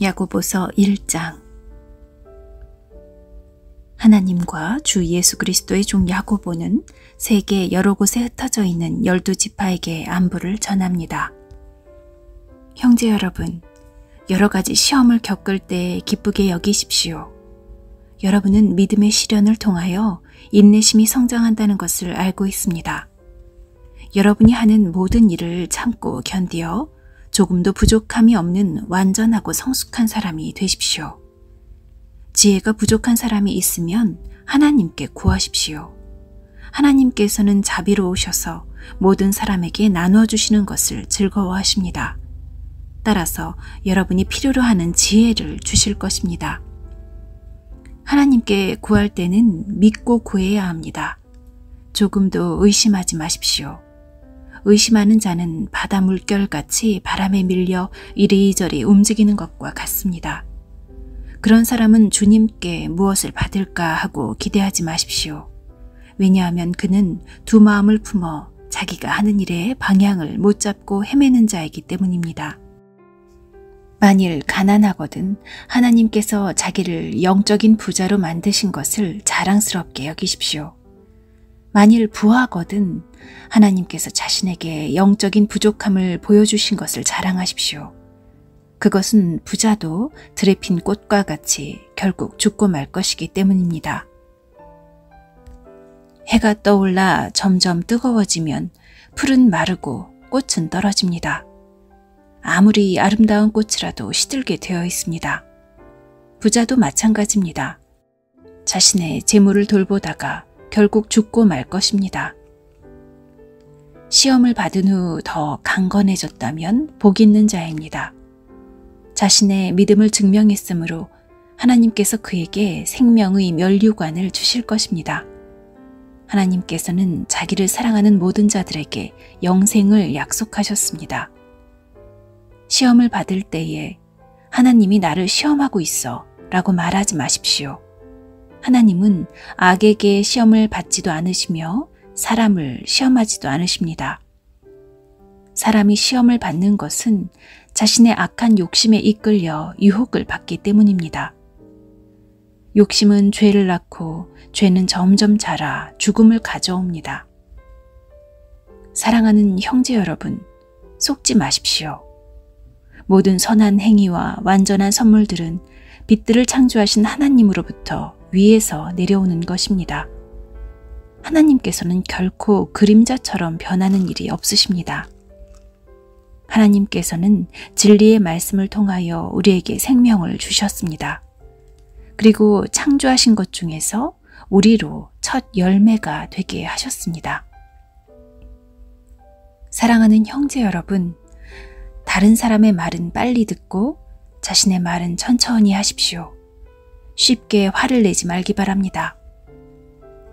야고보서 1장. 하나님과 주 예수 그리스도의 종 야고보는 세계 여러 곳에 흩어져 있는 12지파에게 안부를 전합니다. 형제 여러분, 여러 가지 시험을 겪을 때 기쁘게 여기십시오. 여러분은 믿음의 시련을 통하여 인내심이 성장한다는 것을 알고 있습니다. 여러분이 하는 모든 일을 참고 견디어 조금도 부족함이 없는 완전하고 성숙한 사람이 되십시오. 지혜가 부족한 사람이 있으면 하나님께 구하십시오. 하나님께서는 자비로우셔서 모든 사람에게 나눠주시는 것을 즐거워하십니다. 따라서 여러분이 필요로 하는 지혜를 주실 것입니다. 하나님께 구할 때는 믿고 구해야 합니다. 조금도 의심하지 마십시오. 의심하는 자는 바다 물결같이 바람에 밀려 이리저리 움직이는 것과 같습니다. 그런 사람은 주님께 무엇을 받을까 하고 기대하지 마십시오. 왜냐하면 그는 두 마음을 품어 자기가 하는 일에 방향을 못 잡고 헤매는 자이기 때문입니다. 만일 가난하거든 하나님께서 자기를 영적인 부자로 만드신 것을 자랑스럽게 여기십시오. 만일 부하거든 하나님께서 자신에게 영적인 부족함을 보여주신 것을 자랑하십시오. 그것은 부자도 들에 핀 꽃과 같이 결국 죽고 말 것이기 때문입니다. 해가 떠올라 점점 뜨거워지면 풀은 마르고 꽃은 떨어집니다. 아무리 아름다운 꽃이라도 시들게 되어 있습니다. 부자도 마찬가지입니다. 자신의 재물을 돌보다가 결국 죽고 말 것입니다. 시험을 받은 후 더 강건해졌다면 복 있는 자입니다. 자신의 믿음을 증명했으므로 하나님께서 그에게 생명의 면류관을 주실 것입니다. 하나님께서는 자기를 사랑하는 모든 자들에게 영생을 약속하셨습니다. 시험을 받을 때에 하나님이 나를 시험하고 있어 라고 말하지 마십시오. 하나님은 악에게 시험을 받지도 않으시며 사람을 시험하지도 않으십니다. 사람이 시험을 받는 것은 자신의 악한 욕심에 이끌려 유혹을 받기 때문입니다. 욕심은 죄를 낳고 죄는 점점 자라 죽음을 가져옵니다. 사랑하는 형제 여러분, 속지 마십시오. 모든 선한 행위와 완전한 선물들은 빛들을 창조하신 하나님으로부터 위에서 내려오는 것입니다. 하나님께서는 결코 그림자처럼 변하는 일이 없으십니다. 하나님께서는 진리의 말씀을 통하여 우리에게 생명을 주셨습니다. 그리고 창조하신 것 중에서 우리로 첫 열매가 되게 하셨습니다. 사랑하는 형제 여러분, 다른 사람의 말은 빨리 듣고 자신의 말은 천천히 하십시오. 쉽게 화를 내지 말기 바랍니다.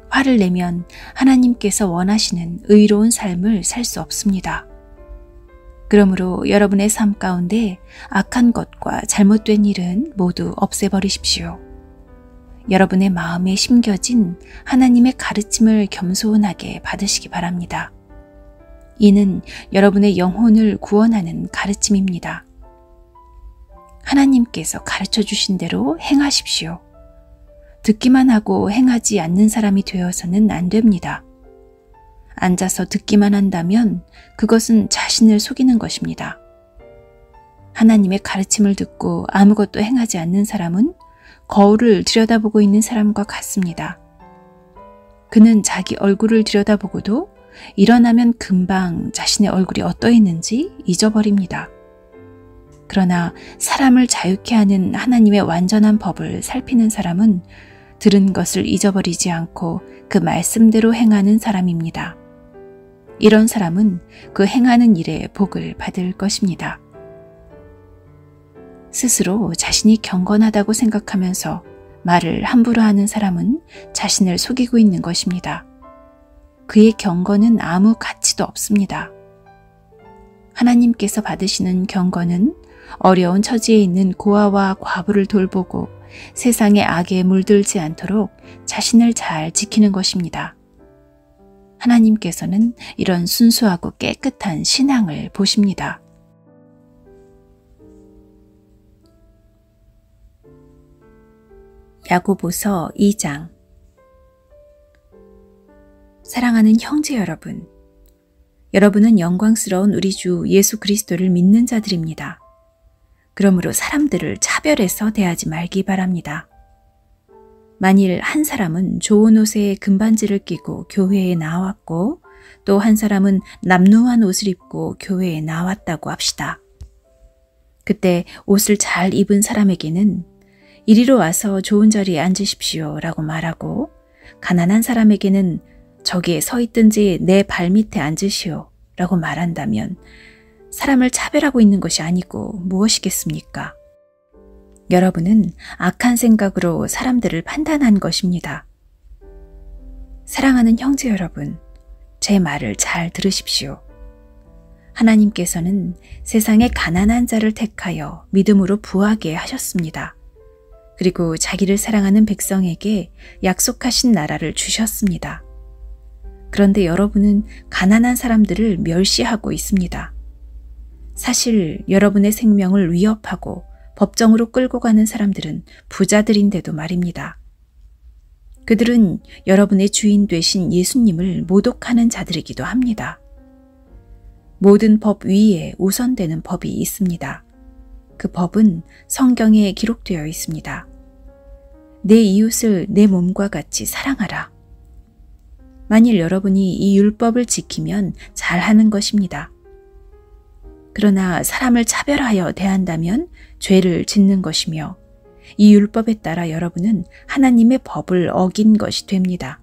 화를 내면 하나님께서 원하시는 의로운 삶을 살 수 없습니다. 그러므로 여러분의 삶 가운데 악한 것과 잘못된 일은 모두 없애버리십시오. 여러분의 마음에 심겨진 하나님의 가르침을 겸손하게 받으시기 바랍니다. 이는 여러분의 영혼을 구원하는 가르침입니다. 하나님께서 가르쳐 주신 대로 행하십시오. 듣기만 하고 행하지 않는 사람이 되어서는 안 됩니다. 앉아서 듣기만 한다면 그것은 자신을 속이는 것입니다. 하나님의 가르침을 듣고 아무것도 행하지 않는 사람은 거울을 들여다보고 있는 사람과 같습니다. 그는 자기 얼굴을 들여다보고도 일어나면 금방 자신의 얼굴이 어떠했는지 잊어버립니다. 그러나 사람을 자유케 하는 하나님의 완전한 법을 살피는 사람은 들은 것을 잊어버리지 않고 그 말씀대로 행하는 사람입니다. 이런 사람은 그 행하는 일에 복을 받을 것입니다. 스스로 자신이 경건하다고 생각하면서 말을 함부로 하는 사람은 자신을 속이고 있는 것입니다. 그의 경건은 아무 가치도 없습니다. 하나님께서 받으시는 경건은 어려운 처지에 있는 고아와 과부를 돌보고 세상의 악에 물들지 않도록 자신을 잘 지키는 것입니다. 하나님께서는 이런 순수하고 깨끗한 신앙을 보십니다. 야고보서 2장. 사랑하는 형제 여러분, 여러분은 영광스러운 우리 주 예수 그리스도를 믿는 자들입니다. 그러므로 사람들을 차별해서 대하지 말기 바랍니다. 만일 한 사람은 좋은 옷에 금반지를 끼고 교회에 나왔고 또 한 사람은 남루한 옷을 입고 교회에 나왔다고 합시다. 그때 옷을 잘 입은 사람에게는 이리로 와서 좋은 자리에 앉으십시오 라고 말하고, 가난한 사람에게는 저기에 서 있든지 내 발밑에 앉으시오 라고 말한다면 사람을 차별하고 있는 것이 아니고 무엇이겠습니까? 여러분은 악한 생각으로 사람들을 판단한 것입니다. 사랑하는 형제 여러분, 제 말을 잘 들으십시오. 하나님께서는 세상의 가난한 자를 택하여 믿음으로 부하게 하셨습니다. 그리고 자기를 사랑하는 백성에게 약속하신 나라를 주셨습니다. 그런데 여러분은 가난한 사람들을 멸시하고 있습니다. 사실 여러분의 생명을 위협하고 법정으로 끌고 가는 사람들은 부자들인데도 말입니다. 그들은 여러분의 주인 되신 예수님을 모독하는 자들이기도 합니다. 모든 법 위에 우선되는 법이 있습니다. 그 법은 성경에 기록되어 있습니다. 내 이웃을 내 몸과 같이 사랑하라. 만일 여러분이 이 율법을 지키면 잘하는 것입니다. 그러나 사람을 차별하여 대한다면 죄를 짓는 것이며 이 율법에 따라 여러분은 하나님의 법을 어긴 것이 됩니다.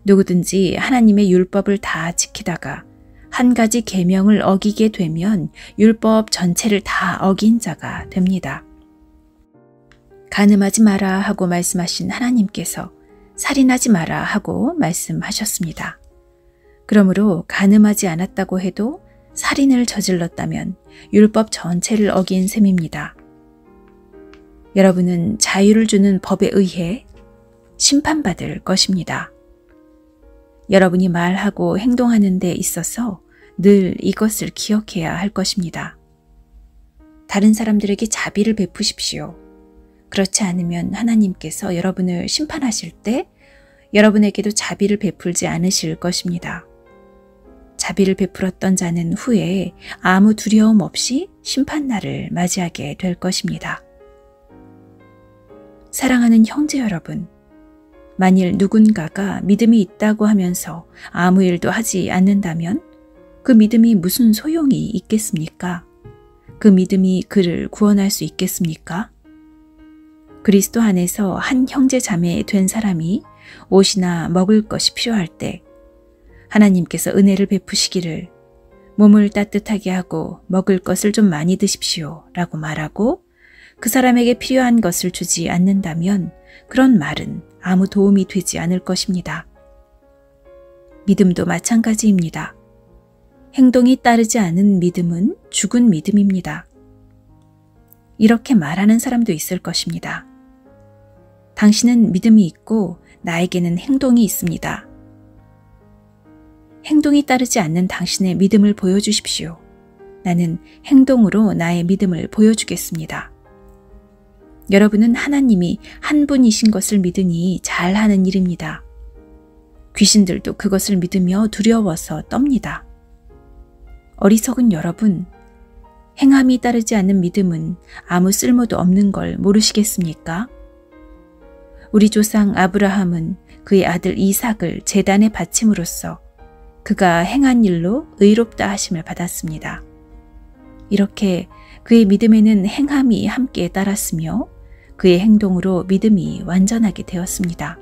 누구든지 하나님의 율법을 다 지키다가 한 가지 계명을 어기게 되면 율법 전체를 다 어긴 자가 됩니다. 간음하지 마라 하고 말씀하신 하나님께서 살인하지 마라 하고 말씀하셨습니다. 그러므로 간음하지 않았다고 해도 살인을 저질렀다면 율법 전체를 어긴 셈입니다. 여러분은 자유를 주는 법에 의해 심판받을 것입니다. 여러분이 말하고 행동하는 데 있어서 늘 이것을 기억해야 할 것입니다. 다른 사람들에게 자비를 베푸십시오. 그렇지 않으면 하나님께서 여러분을 심판하실 때 여러분에게도 자비를 베풀지 않으실 것입니다. 자비를 베풀었던 자는 후에 아무 두려움 없이 심판날을 맞이하게 될 것입니다. 사랑하는 형제 여러분, 만일 누군가가 믿음이 있다고 하면서 아무 일도 하지 않는다면 그 믿음이 무슨 소용이 있겠습니까? 그 믿음이 그를 구원할 수 있겠습니까? 그리스도 안에서 한 형제 자매 된 사람이 옷이나 먹을 것이 필요할 때 하나님께서 은혜를 베푸시기를 몸을 따뜻하게 하고 먹을 것을 좀 많이 드십시오 라고 말하고 그 사람에게 필요한 것을 주지 않는다면 그런 말은 아무 도움이 되지 않을 것입니다. 믿음도 마찬가지입니다. 행동이 따르지 않은 믿음은 죽은 믿음입니다. 이렇게 말하는 사람도 있을 것입니다. 당신은 믿음이 있고 나에게는 행동이 있습니다. 행동이 따르지 않는 당신의 믿음을 보여주십시오. 나는 행동으로 나의 믿음을 보여주겠습니다. 여러분은 하나님이 한 분이신 것을 믿으니 잘하는 일입니다. 귀신들도 그것을 믿으며 두려워서 떱니다. 어리석은 여러분, 행함이 따르지 않는 믿음은 아무 쓸모도 없는 걸 모르시겠습니까? 우리 조상 아브라함은 그의 아들 이삭을 제단에 바침으로써 그가 행한 일로 의롭다 하심을 받았습니다. 이렇게 그의 믿음에는 행함이 함께 따랐으며 그의 행동으로 믿음이 완전하게 되었습니다.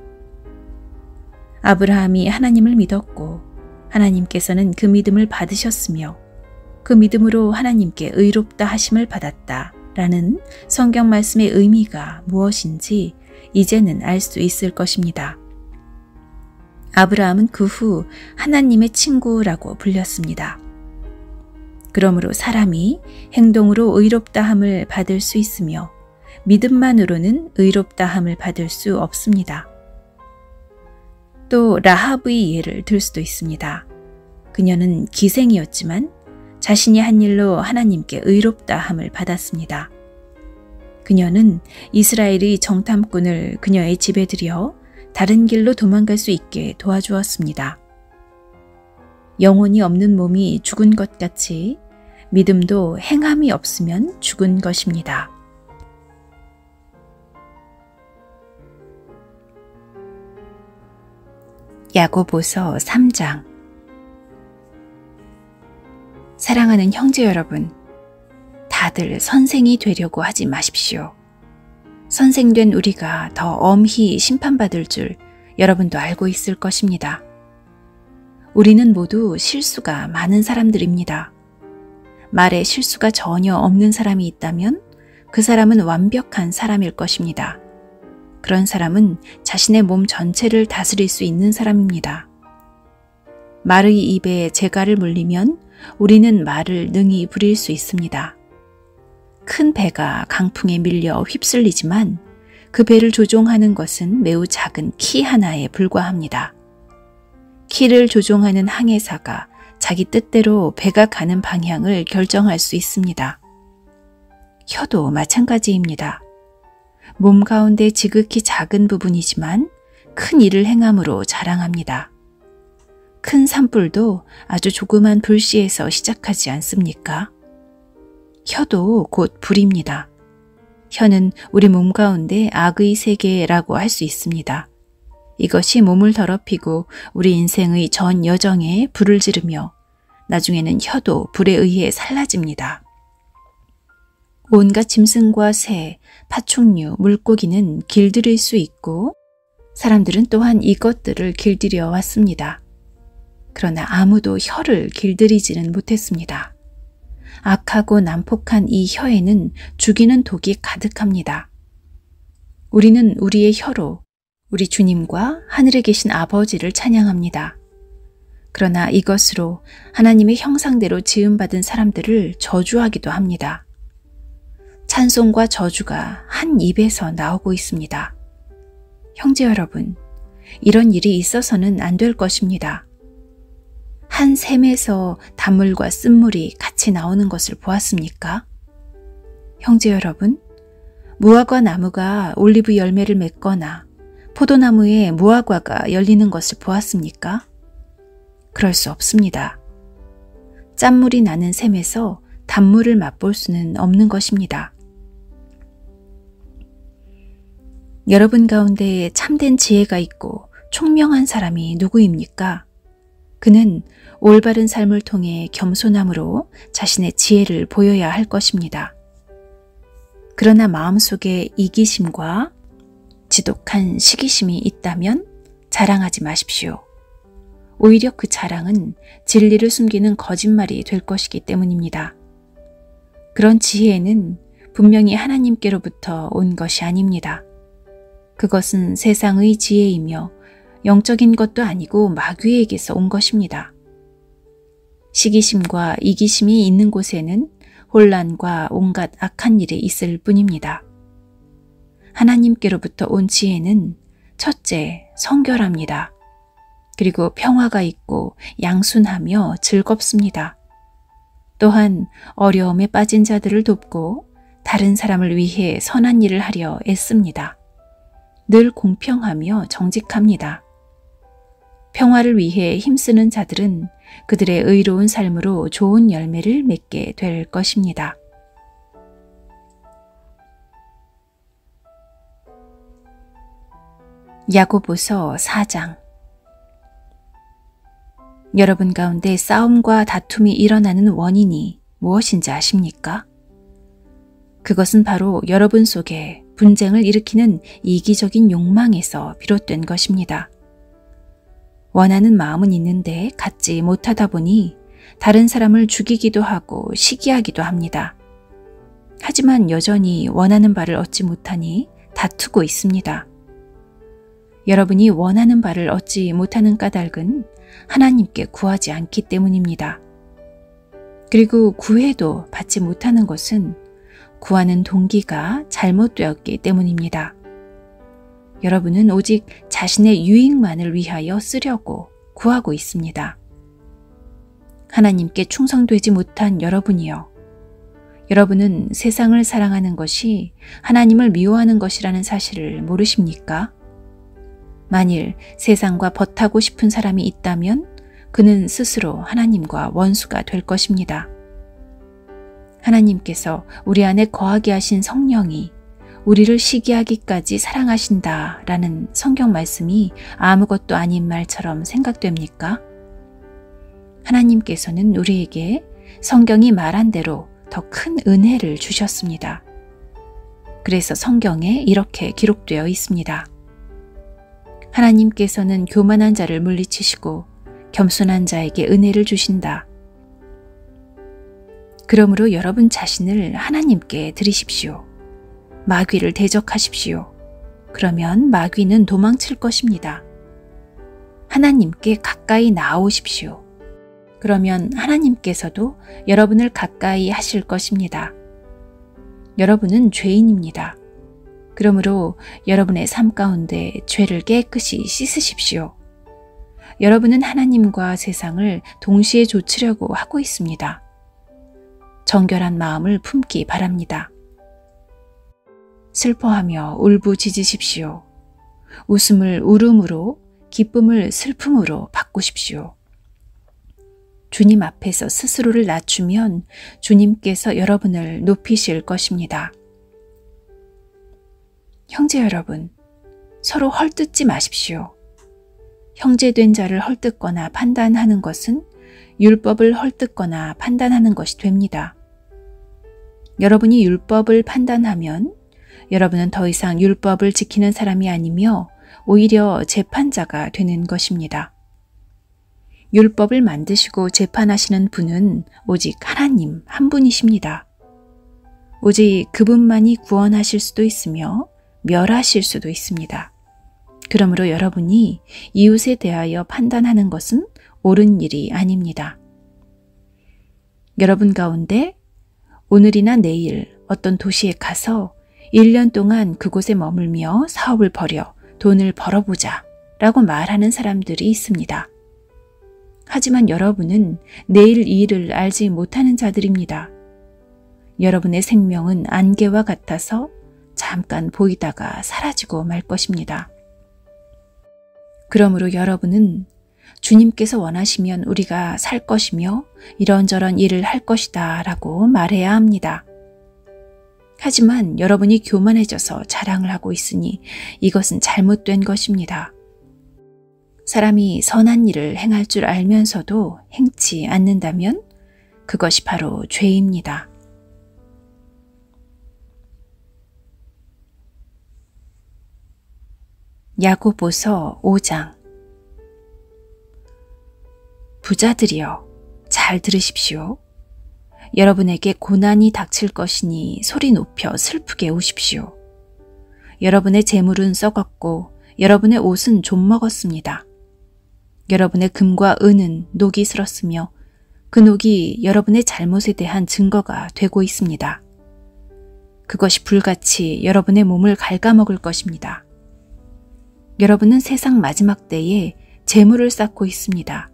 아브라함이 하나님을 믿었고 하나님께서는 그 믿음을 받으셨으며 그 믿음으로 하나님께 의롭다 하심을 받았다 라는 성경 말씀의 의미가 무엇인지 이제는 알 수 있을 것입니다. 아브라함은 그 후 하나님의 친구라고 불렸습니다. 그러므로 사람이 행동으로 의롭다함을 받을 수 있으며 믿음만으로는 의롭다함을 받을 수 없습니다. 또 라합의 예를 들 수도 있습니다. 그녀는 기생이었지만 자신이 한 일로 하나님께 의롭다함을 받았습니다. 그녀는 이스라엘의 정탐꾼을 그녀의 집에 들여 다른 길로 도망갈 수 있게 도와주었습니다. 영혼이 없는 몸이 죽은 것 같이 믿음도 행함이 없으면 죽은 것입니다. 야고보서 3장. 사랑하는 형제 여러분, 다들 선생이 되려고 하지 마십시오. 선생된 우리가 더 엄히 심판받을 줄 여러분도 알고 있을 것입니다. 우리는 모두 실수가 많은 사람들입니다. 말에 실수가 전혀 없는 사람이 있다면 그 사람은 완벽한 사람일 것입니다. 그런 사람은 자신의 몸 전체를 다스릴 수 있는 사람입니다. 말의 입에 재갈을 물리면 우리는 말을 능히 부릴 수 있습니다. 큰 배가 강풍에 밀려 휩쓸리지만 그 배를 조종하는 것은 매우 작은 키 하나에 불과합니다. 키를 조종하는 항해사가 자기 뜻대로 배가 가는 방향을 결정할 수 있습니다. 혀도 마찬가지입니다. 몸 가운데 지극히 작은 부분이지만 큰 일을 행함으로 자랑합니다. 큰 산불도 아주 조그만 불씨에서 시작하지 않습니까? 혀도 곧 불입니다. 혀는 우리 몸 가운데 악의 세계라고 할 수 있습니다. 이것이 몸을 더럽히고 우리 인생의 전 여정에 불을 지르며 나중에는 혀도 불에 의해 살라집니다. 온갖 짐승과 새, 파충류, 물고기는 길들일 수 있고 사람들은 또한 이것들을 길들여 왔습니다. 그러나 아무도 혀를 길들이지는 못했습니다. 악하고 난폭한 이 혀에는 죽이는 독이 가득합니다. 우리는 우리의 혀로 우리 주님과 하늘에 계신 아버지를 찬양합니다. 그러나 이것으로 하나님의 형상대로 지음받은 사람들을 저주하기도 합니다. 찬송과 저주가 한 입에서 나오고 있습니다. 형제 여러분, 이런 일이 있어서는 안 될 것입니다. 한 샘에서 단물과 쓴물이 같이 나오는 것을 보았습니까? 형제 여러분, 무화과 나무가 올리브 열매를 맺거나 포도나무에 무화과가 열리는 것을 보았습니까? 그럴 수 없습니다. 짠물이 나는 샘에서 단물을 맛볼 수는 없는 것입니다. 여러분 가운데 참된 지혜가 있고 총명한 사람이 누구입니까? 그는 올바른 삶을 통해 겸손함으로 자신의 지혜를 보여야 할 것입니다. 그러나 마음속에 이기심과 지독한 시기심이 있다면 자랑하지 마십시오. 오히려 그 자랑은 진리를 숨기는 거짓말이 될 것이기 때문입니다. 그런 지혜는 분명히 하나님께로부터 온 것이 아닙니다. 그것은 세상의 지혜이며 영적인 것도 아니고 마귀에게서 온 것입니다. 시기심과 이기심이 있는 곳에는 혼란과 온갖 악한 일이 있을 뿐입니다. 하나님께로부터 온 지혜는 첫째, 성결합니다. 그리고 평화가 있고 양순하며 즐겁습니다. 또한 어려움에 빠진 자들을 돕고 다른 사람을 위해 선한 일을 하려 애씁니다. 늘 공평하며 정직합니다. 평화를 위해 힘쓰는 자들은 그들의 의로운 삶으로 좋은 열매를 맺게 될 것입니다. 야고보서 4장. 여러분 가운데 싸움과 다툼이 일어나는 원인이 무엇인지 아십니까? 그것은 바로 여러분 속에 분쟁을 일으키는 이기적인 욕망에서 비롯된 것입니다. 원하는 마음은 있는데 갖지 못하다 보니 다른 사람을 죽이기도 하고 시기하기도 합니다. 하지만 여전히 원하는 바를 얻지 못하니 다투고 있습니다. 여러분이 원하는 바를 얻지 못하는 까닭은 하나님께 구하지 않기 때문입니다. 그리고 구해도 받지 못하는 것은 구하는 동기가 잘못되었기 때문입니다. 여러분은 오직 자신의 유익만을 위하여 쓰려고 구하고 있습니다. 하나님께 충성되지 못한 여러분이여, 여러분은 세상을 사랑하는 것이 하나님을 미워하는 것이라는 사실을 모르십니까? 만일 세상과 벗하고 싶은 사람이 있다면 그는 스스로 하나님과 원수가 될 것입니다. 하나님께서 우리 안에 거하게 하신 성령이 우리를 시기하기까지 사랑하신다 라는 성경 말씀이 아무것도 아닌 말처럼 생각됩니까? 하나님께서는 우리에게 성경이 말한 대로 더 큰 은혜를 주셨습니다. 그래서 성경에 이렇게 기록되어 있습니다. 하나님께서는 교만한 자를 물리치시고 겸손한 자에게 은혜를 주신다. 그러므로 여러분 자신을 하나님께 드리십시오. 마귀를 대적하십시오. 그러면 마귀는 도망칠 것입니다. 하나님께 가까이 나오십시오. 그러면 하나님께서도 여러분을 가까이 하실 것입니다. 여러분은 죄인입니다. 그러므로 여러분의 삶 가운데 죄를 깨끗이 씻으십시오. 여러분은 하나님과 세상을 동시에 조치려고 하고 있습니다. 정결한 마음을 품기 바랍니다. 슬퍼하며 울부짖으십시오. 웃음을 울음으로, 기쁨을 슬픔으로 바꾸십시오. 주님 앞에서 스스로를 낮추면 주님께서 여러분을 높이실 것입니다. 형제 여러분, 서로 헐뜯지 마십시오. 형제된 자를 헐뜯거나 판단하는 것은 율법을 헐뜯거나 판단하는 것이 됩니다. 여러분이 율법을 판단하면 여러분은 더 이상 율법을 지키는 사람이 아니며 오히려 재판자가 되는 것입니다. 율법을 만드시고 재판하시는 분은 오직 하나님 한 분이십니다. 오직 그분만이 구원하실 수도 있으며 멸하실 수도 있습니다. 그러므로 여러분이 이웃에 대하여 판단하는 것은 옳은 일이 아닙니다. 여러분 가운데 오늘이나 내일 어떤 도시에 가서 1년 동안 그곳에 머물며 사업을 벌여 돈을 벌어보자 라고 말하는 사람들이 있습니다. 하지만 여러분은 내일 일을 알지 못하는 자들입니다. 여러분의 생명은 안개와 같아서 잠깐 보이다가 사라지고 말 것입니다. 그러므로 여러분은 주님께서 원하시면 우리가 살 것이며 이런저런 일을 할 것이다 라고 말해야 합니다. 하지만 여러분이 교만해져서 자랑을 하고 있으니 이것은 잘못된 것입니다. 사람이 선한 일을 행할 줄 알면서도 행치 않는다면 그것이 바로 죄입니다. 야고보서 5장. 부자들이여, 잘 들으십시오. 여러분에게 고난이 닥칠 것이니 소리 높여 슬프게 우십시오. 여러분의 재물은 썩었고 여러분의 옷은 좀 먹었습니다. 여러분의 금과 은은 녹이 슬었으며 그 녹이 여러분의 잘못에 대한 증거가 되고 있습니다. 그것이 불같이 여러분의 몸을 갉아먹을 것입니다. 여러분은 세상 마지막 때에 재물을 쌓고 있습니다.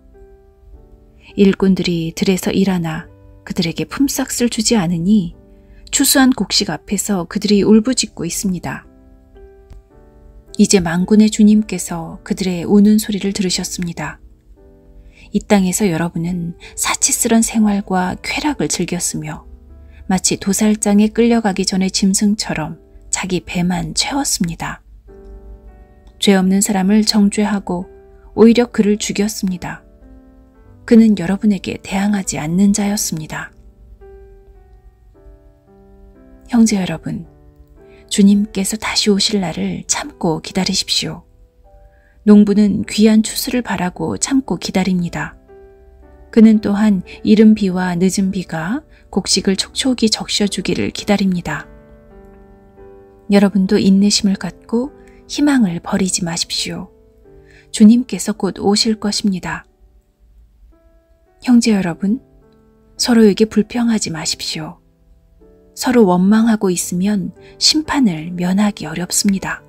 일꾼들이 들에서 일하나 그들에게 품삯을 주지 않으니 추수한 곡식 앞에서 그들이 울부짖고 있습니다. 이제 만군의 주님께서 그들의 우는 소리를 들으셨습니다. 이 땅에서 여러분은 사치스런 생활과 쾌락을 즐겼으며 마치 도살장에 끌려가기 전에 짐승처럼 자기 배만 채웠습니다. 죄 없는 사람을 정죄하고 오히려 그를 죽였습니다. 그는 여러분에게 대항하지 않는 자였습니다. 형제 여러분, 주님께서 다시 오실 날을 참고 기다리십시오. 농부는 귀한 추수를 바라고 참고 기다립니다. 그는 또한 이른 비와 늦은 비가 곡식을 촉촉이 적셔주기를 기다립니다. 여러분도 인내심을 갖고 희망을 버리지 마십시오. 주님께서 곧 오실 것입니다. 형제 여러분, 서로에게 불평하지 마십시오. 서로 원망하고 있으면 심판을 면하기 어렵습니다.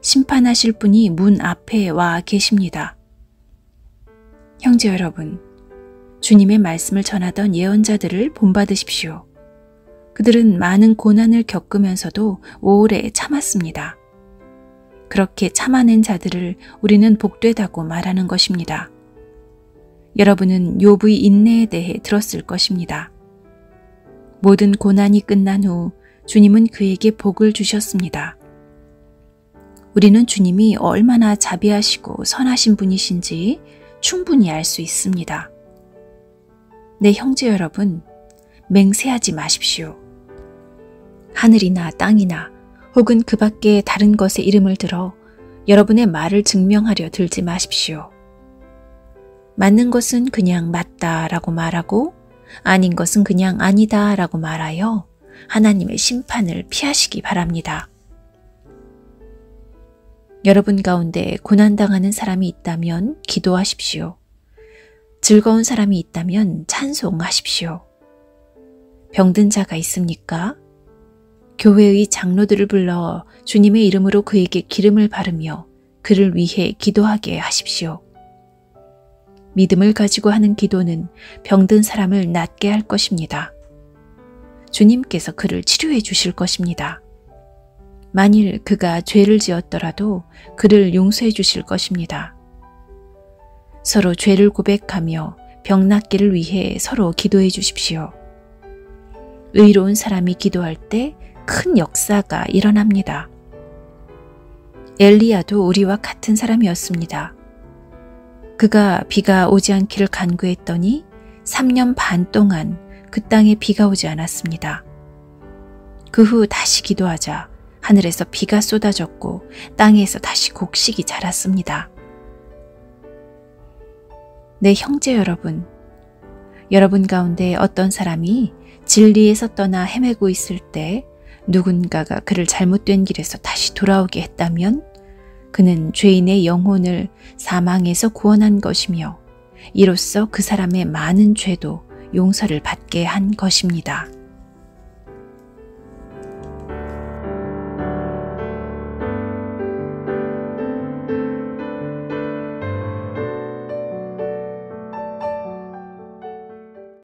심판하실 분이 문 앞에 와 계십니다. 형제 여러분, 주님의 말씀을 전하던 예언자들을 본받으십시오. 그들은 많은 고난을 겪으면서도 오래 참았습니다. 그렇게 참아낸 자들을 우리는 복되다고 말하는 것입니다. 여러분은 욥의 인내에 대해 들었을 것입니다. 모든 고난이 끝난 후 주님은 그에게 복을 주셨습니다. 우리는 주님이 얼마나 자비하시고 선하신 분이신지 충분히 알 수 있습니다. 내 형제 여러분, 맹세하지 마십시오. 하늘이나 땅이나 혹은 그 밖의 다른 것의 이름을 들어 여러분의 말을 증명하려 들지 마십시오. 맞는 것은 그냥 맞다라고 말하고 아닌 것은 그냥 아니다라고 말하여 하나님의 심판을 피하시기 바랍니다. 여러분 가운데 고난당하는 사람이 있다면 기도하십시오. 즐거운 사람이 있다면 찬송하십시오. 병든 자가 있습니까? 교회의 장로들을 불러 주님의 이름으로 그에게 기름을 바르며 그를 위해 기도하게 하십시오. 믿음을 가지고 하는 기도는 병든 사람을 낫게 할 것입니다. 주님께서 그를 치료해 주실 것입니다. 만일 그가 죄를 지었더라도 그를 용서해 주실 것입니다. 서로 죄를 고백하며 병 낫기를 위해 서로 기도해 주십시오. 의로운 사람이 기도할 때 큰 역사가 일어납니다. 엘리야도 우리와 같은 사람이었습니다. 그가 비가 오지 않기를 간구했더니 3년 반 동안 그 땅에 비가 오지 않았습니다. 그 후 다시 기도하자 하늘에서 비가 쏟아졌고 땅에서 다시 곡식이 자랐습니다. 내 형제 여러분, 여러분 가운데 어떤 사람이 진리에서 떠나 헤매고 있을 때 누군가가 그를 잘못된 길에서 다시 돌아오게 했다면 그는 죄인의 영혼을 사망에서 구원한 것이며 이로써 그 사람의 많은 죄도 용서를 받게 한 것입니다.